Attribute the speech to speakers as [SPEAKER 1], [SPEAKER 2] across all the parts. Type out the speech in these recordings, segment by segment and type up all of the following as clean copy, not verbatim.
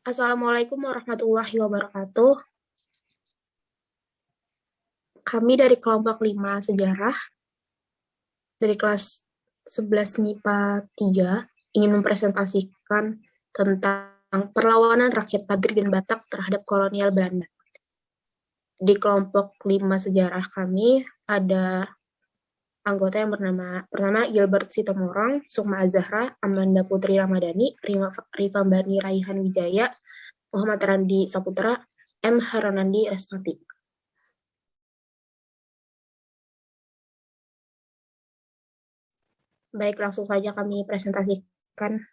[SPEAKER 1] Assalamualaikum warahmatullahi wabarakatuh. Kami dari kelompok 5 Sejarah, dari kelas 11 MIPA 3, ingin mempresentasikan tentang perlawanan rakyat Padri dan Batak terhadap kolonial Belanda. Di kelompok 5 Sejarah kami ada anggota yang pertama Gilbert Sitomorang, Sukma Azahra, Amanda Putri Ramadhani, Rifambani Raihan Wijaya, Muhammad Randi Saputra, M. Haronandi Respati. Baik, langsung saja kami presentasikan.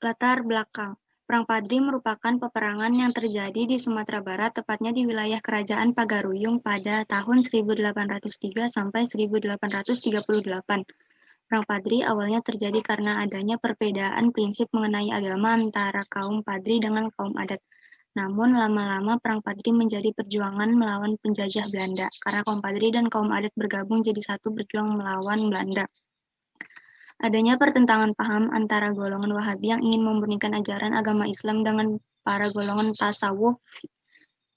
[SPEAKER 2] Latar belakang. Perang Padri merupakan peperangan yang terjadi di Sumatera Barat, tepatnya di wilayah Kerajaan Pagaruyung pada tahun 1803 sampai 1838. Perang Padri awalnya terjadi karena adanya perbedaan prinsip mengenai agama antara kaum Padri dengan kaum adat. Namun lama-lama Perang Padri menjadi perjuangan melawan penjajah Belanda, karena kaum Padri dan kaum adat bergabung jadi satu berjuang melawan Belanda. Adanya pertentangan paham antara golongan Wahabi yang ingin memurnikan ajaran agama Islam dengan para golongan tasawuf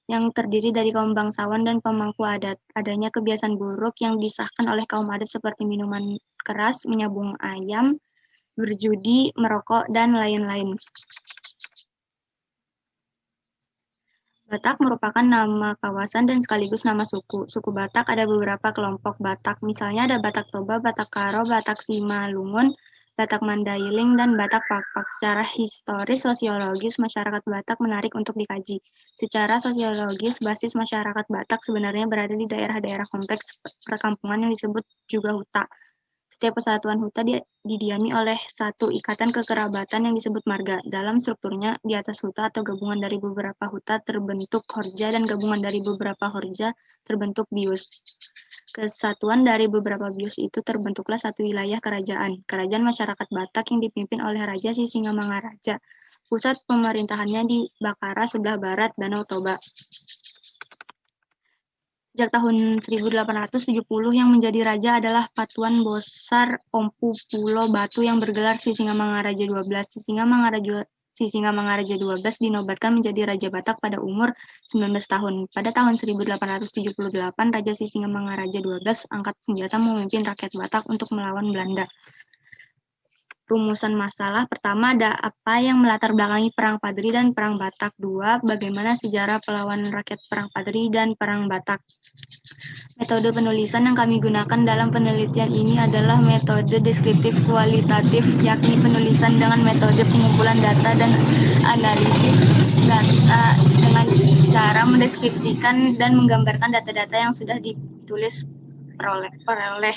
[SPEAKER 2] yang terdiri dari kaum bangsawan dan pemangku adat. Adanya kebiasaan buruk yang disahkan oleh kaum adat seperti minuman keras, menyabung ayam, berjudi, merokok, dan lain-lain. Batak merupakan nama kawasan dan sekaligus nama suku. Suku Batak ada beberapa kelompok Batak, misalnya ada Batak Toba, Batak Karo, Batak Simalungun, Batak Mandailing, dan Batak Pakpak. Secara historis sosiologis, masyarakat Batak menarik untuk dikaji. Secara sosiologis, basis masyarakat Batak sebenarnya berada di daerah-daerah kompleks perkampungan yang disebut juga huta. Setiap kesatuan huta didiami oleh satu ikatan kekerabatan yang disebut marga. Dalam strukturnya, di atas huta atau gabungan dari beberapa huta terbentuk horja dan gabungan dari beberapa horja terbentuk bius. Kesatuan dari beberapa bius itu terbentuklah satu wilayah kerajaan. Kerajaan masyarakat Batak yang dipimpin oleh Raja Sisingamangaraja. Pusat pemerintahannya di Bakara sebelah barat Danau Toba. Sejak tahun 1870 yang menjadi raja adalah Patuan Bosar Ompu Pulo Batu yang bergelar Sisingamangaraja XII. Sisingamangaraja XII dinobatkan menjadi Raja Batak pada umur 19 tahun. Pada tahun 1878, Raja Sisingamangaraja XII angkat senjata memimpin rakyat Batak untuk melawan Belanda. Rumusan masalah pertama, ada apa yang melatar belakangi Perang Padri dan Perang Batak. 2. Bagaimana sejarah perlawanan rakyat Perang Padri dan Perang Batak. Metode penulisan yang kami gunakan dalam penelitian ini adalah metode deskriptif kualitatif, yakni penulisan dengan metode pengumpulan data dan analisis data dengan cara mendeskripsikan dan menggambarkan data-data yang sudah ditulis peroleh.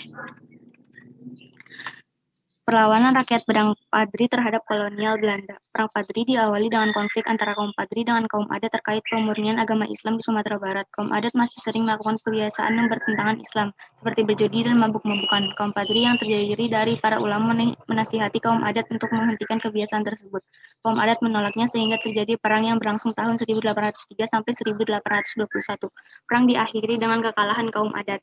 [SPEAKER 2] Perlawanan rakyat Perang Padri terhadap kolonial Belanda. Perang Padri diawali dengan konflik antara kaum Padri dengan kaum adat terkait pemurnian agama Islam di Sumatera Barat. Kaum adat masih sering melakukan kebiasaan yang bertentangan Islam, seperti berjudi dan mabuk-mabukan. Kaum Padri yang terdiri dari para ulama menasihati kaum adat untuk menghentikan kebiasaan tersebut. Kaum adat menolaknya sehingga terjadi perang yang berlangsung tahun 1803 sampai 1821. Perang diakhiri dengan kekalahan kaum adat.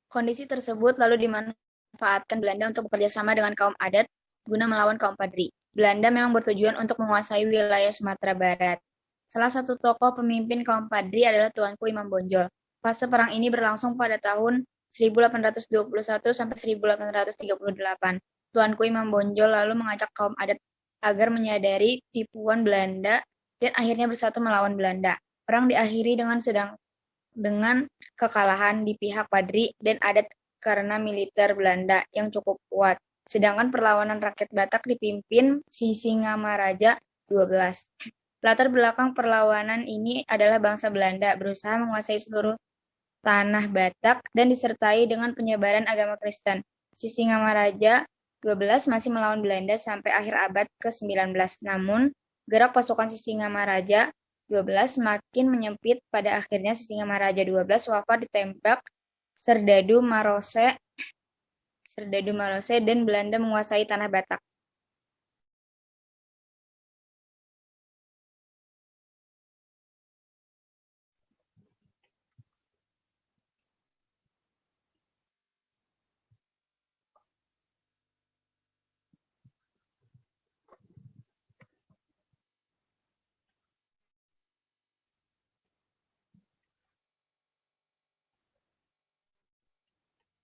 [SPEAKER 3] Kondisi tersebut lalu dimanfaatkan Belanda untuk bekerja sama dengan kaum adat guna melawan kaum Padri. Belanda memang bertujuan untuk menguasai wilayah Sumatera Barat. Salah satu tokoh pemimpin kaum Padri adalah Tuanku Imam Bonjol. Fase perang ini berlangsung pada tahun 1821 sampai 1838. Tuanku Imam Bonjol lalu mengajak kaum adat agar menyadari tipuan Belanda dan akhirnya bersatu melawan Belanda. Perang diakhiri dengan kekalahan di pihak Padri dan adat karena militer Belanda yang cukup kuat. Sedangkan perlawanan rakyat Batak dipimpin Sisingamaraja XII. Latar belakang perlawanan ini adalah bangsa Belanda berusaha menguasai seluruh tanah Batak dan disertai dengan penyebaran agama Kristen. Sisingamaraja XII masih melawan Belanda sampai akhir abad ke-19. Namun, gerak pasukan Sisingamaraja XII semakin menyempit. Pada akhirnya Sisingamaraja XII wafat ditembak Serdadu Marose dan Belanda menguasai tanah Batak.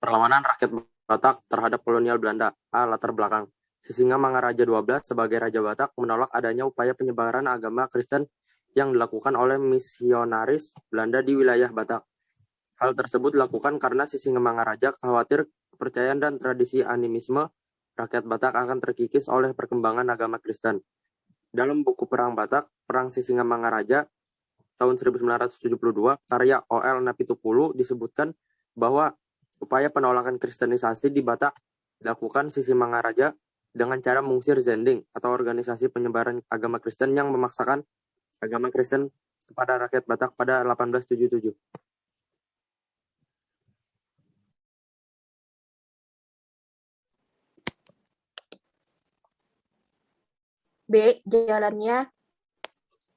[SPEAKER 4] Perlawanan rakyat Batak terhadap kolonial Belanda. Latar belakang. Sisingamangaraja 12 sebagai Raja Batak menolak adanya upaya penyebaran agama Kristen yang dilakukan oleh misionaris Belanda di wilayah Batak. Hal tersebut dilakukan karena Sisingamangaraja khawatir kepercayaan dan tradisi animisme rakyat Batak akan terkikis oleh perkembangan agama Kristen. Dalam buku Perang Batak, Perang Sisingamangaraja tahun 1972, karya O.L. Napitupulu disebutkan bahwa upaya penolakan kristenisasi di Batak dilakukan Sisingamangaraja dengan cara mengusir Zending atau organisasi penyebaran agama Kristen yang memaksakan agama Kristen kepada rakyat Batak pada 1877.
[SPEAKER 1] B. Jalannya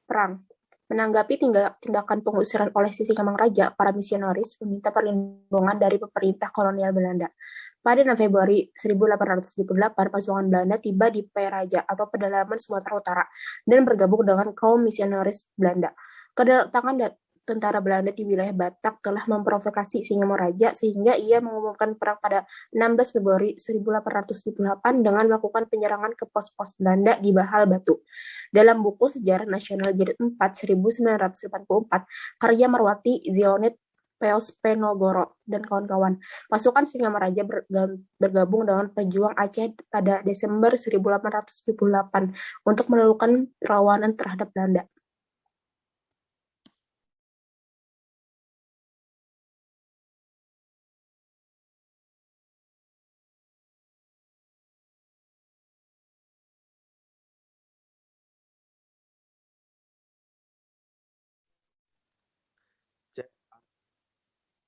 [SPEAKER 1] perang. Menanggapi tindakan pengusiran oleh Sisingamangaraja, para misionaris meminta perlindungan dari pemerintah kolonial Belanda. Pada 6 Februari 1878, pasukan Belanda tiba di Peraja atau pedalaman Sumatera Utara dan bergabung dengan kaum misionaris Belanda. Kedatangan tentara Belanda di wilayah Batak telah memprovokasi Sisingamangaraja sehingga ia mengumumkan perang pada 16 Februari 1878 dengan melakukan penyerangan ke pos-pos Belanda di Bahal Batu. Dalam buku Sejarah Nasional Jilid 4 1984, karya Marwati Zionit Peos Penogoro dan kawan-kawan, pasukan Sisingamangaraja bergabung dengan pejuang Aceh pada Desember 1878 untuk melakukan perlawanan terhadap Belanda.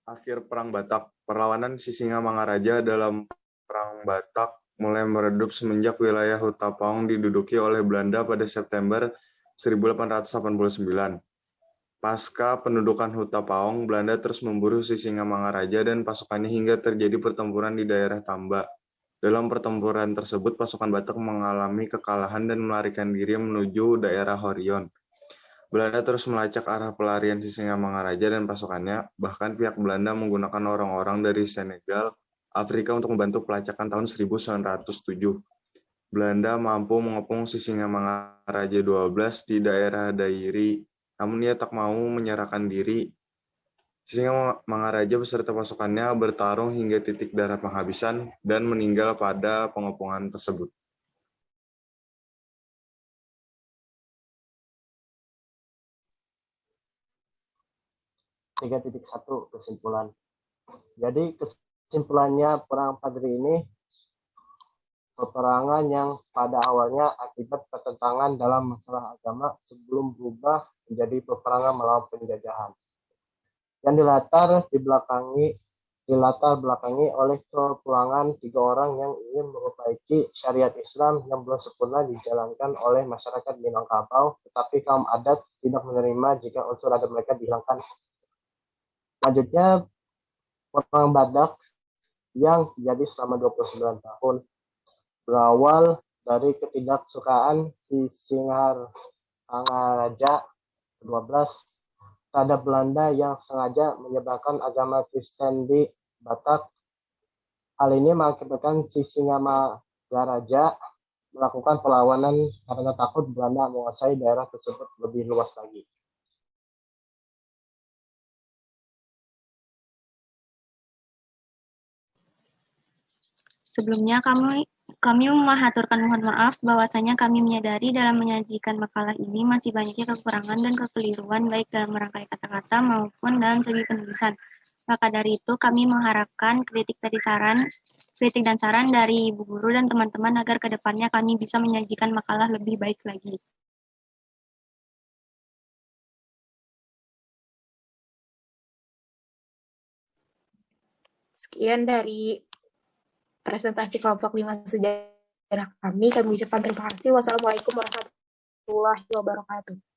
[SPEAKER 5] Akhir Perang Batak. Perlawanan Sisingamangaraja dalam Perang Batak mulai meredup semenjak wilayah Hutapaong diduduki oleh Belanda pada September 1889. Pasca pendudukan Hutapaong, Belanda terus memburu Sisingamangaraja dan pasukannya hingga terjadi pertempuran di daerah Tamba. Dalam pertempuran tersebut, pasukan Batak mengalami kekalahan dan melarikan diri menuju daerah Horion. Belanda terus melacak arah pelarian Sisingamangaraja dan pasukannya, bahkan pihak Belanda menggunakan orang-orang dari Senegal, Afrika untuk membantu pelacakan tahun 1907. Belanda mampu mengepung Sisingamangaraja 12 di daerah Dairi, namun ia tak mau menyerahkan diri. Sisingamangaraja beserta pasukannya bertarung hingga titik darah penghabisan dan meninggal pada pengepungan tersebut.
[SPEAKER 6] (3.1) Kesimpulan. Jadi kesimpulannya Perang Padri ini peperangan yang pada awalnya akibat pertentangan dalam masalah agama sebelum berubah menjadi peperangan melawan penjajahan. Yang dilatar belakangi oleh kepulangan 3 orang yang ingin memperbaiki syariat Islam yang belum sempurna dijalankan oleh masyarakat Minangkabau, tetapi kaum adat tidak menerima jika unsur adat mereka dihilangkan. Selanjutnya, Perang Badak yang terjadi selama 29 tahun berawal dari ketidaksukaan Sisingamangaraja 12 terhadap Belanda yang sengaja menyebarkan agama Kristen di Batak. Hal ini mengakibatkan Sisingamangaraja melakukan perlawanan karena takut Belanda menguasai daerah tersebut lebih luas lagi.
[SPEAKER 2] Sebelumnya kami memahaturkan mohon maaf bahwasanya kami menyadari dalam menyajikan makalah ini masih banyaknya kekurangan dan kekeliruan baik dalam merangkai kata-kata maupun dalam segi penulisan. Maka dari itu kami mengharapkan kritik dan saran dari Ibu Guru dan teman-teman agar kedepannya kami bisa menyajikan makalah lebih baik lagi.
[SPEAKER 1] Sekian dari presentasi kelompok 5 sejarah kami ucapkan terima kasih. Wassalamualaikum warahmatullahi wabarakatuh.